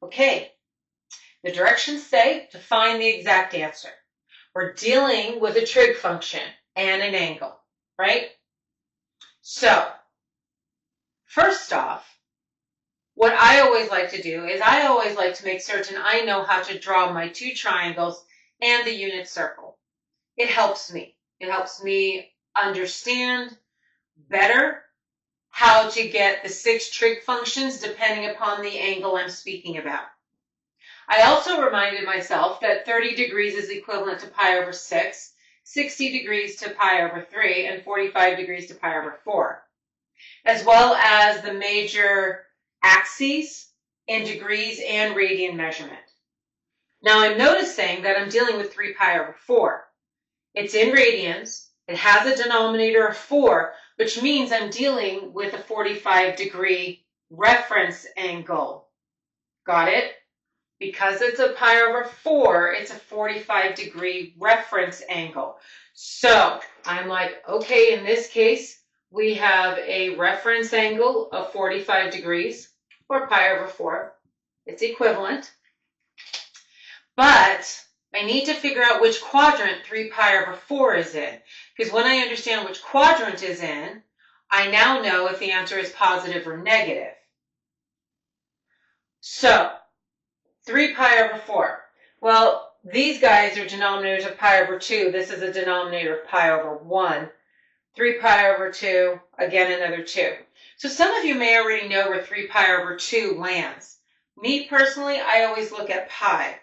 Okay, the directions say to find the exact answer. We're dealing with a trig function and an angle, right? So, first off, what I always like to do is I always like to make certain I know how to draw my two triangles and the unit circle. It helps me. It helps me understand better how to get the 6 trig functions depending upon the angle I'm speaking about. I also reminded myself that 30 degrees is equivalent to pi over 6, 60 degrees to pi over 3, and 45 degrees to pi over 4, as well as the major axes in degrees and radian measurement. Now I'm noticing that I'm dealing with 3 pi over 4. It's in radians, it has a denominator of 4, which means I'm dealing with a 45-degree reference angle. Got it? Because it's a pi over 4, it's a 45-degree reference angle. So I'm like, okay, in this case, we have a reference angle of 45 degrees, or pi over 4. It's equivalent. But I need to figure out which quadrant 3 pi over 4 is in. Because when I understand which quadrant is in, I now know if the answer is positive or negative. So, 3 pi over 4. Well, these guys are denominators of pi over 2. This is a denominator of pi over 1. 3 pi over 2, again another 2. So some of you may already know where 3 pi over 2 lands. Me personally, I always look at pi.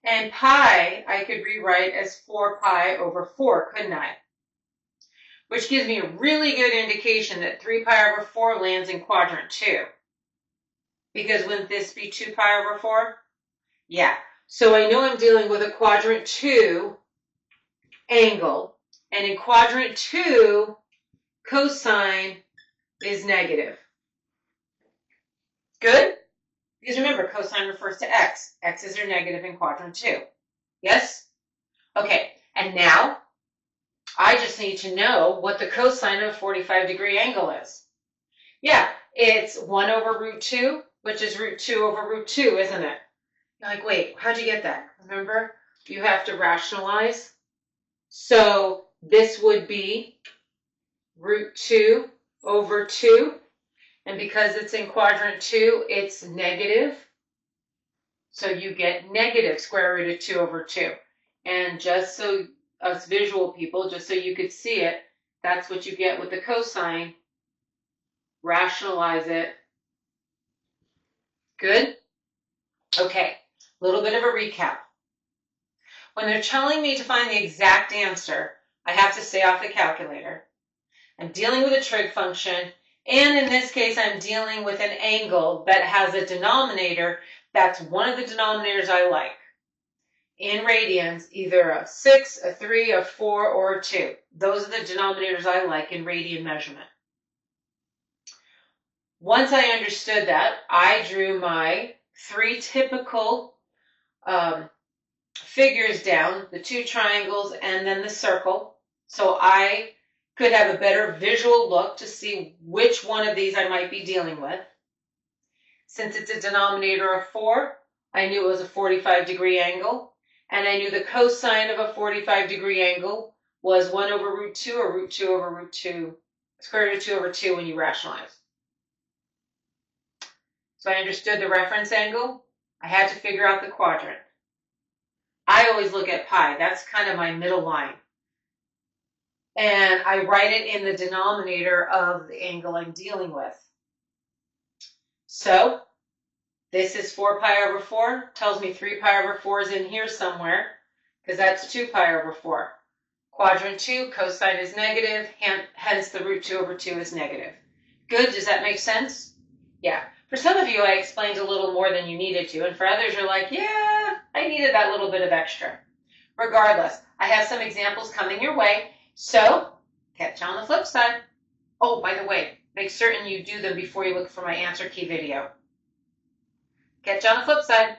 And pi, I could rewrite as 4 pi over 4, couldn't I? Which gives me a really good indication that 3 pi over 4 lands in quadrant 2. Because wouldn't this be 2 pi over 4? Yeah. So I know I'm dealing with a quadrant 2 angle. And in quadrant 2, cosine is negative. Good? Because remember, cosine refers to x. X's are negative in quadrant 2. Yes? Okay. And now, I just need to know what the cosine of a 45-degree angle is. Yeah, it's 1 over root 2, which is root 2 over root 2, isn't it? You're like, wait, how'd you get that? Remember, you have to rationalize. So this would be root 2 over 2. And because it's in quadrant 2, it's negative. So you get negative square root of 2 over 2. And just so us visual people, just so you could see it, that's what you get with the cosine. Rationalize it. Good? Okay, a little bit of a recap. When they're telling me to find the exact answer, I have to stay off the calculator. I'm dealing with a trig function, and in this case, I'm dealing with an angle that has a denominator that's one of the denominators I like. In radians, either a 6, a 3, a 4, or a 2. Those are the denominators I like in radian measurement. Once I understood that, I drew my 3 typical figures down, the 2 triangles and then the circle, so I could have a better visual look to see which one of these I might be dealing with. Since it's a denominator of 4, I knew it was a 45-degree angle, and I knew the cosine of a 45-degree angle was 1 over root 2 or root 2 over root 2, square root of 2 over 2 when you rationalize. So I understood the reference angle. I had to figure out the quadrant. I always look at pi. That's kind of my middle line. And I write it in the denominator of the angle I'm dealing with. So this is 4 pi over 4. Tells me 3 pi over 4 is in here somewhere, because that's 2 pi over 4. Quadrant 2, cosine is negative, hence the root 2 over 2 is negative. Good, does that make sense? Yeah. For some of you, I explained a little more than you needed to, and for others, you're like, yeah, I needed that little bit of extra. Regardless, I have some examples coming your way, so catch you on the flip side. Oh, by the way, make certain you do them before you look for my answer key video. Catch you on the flip side.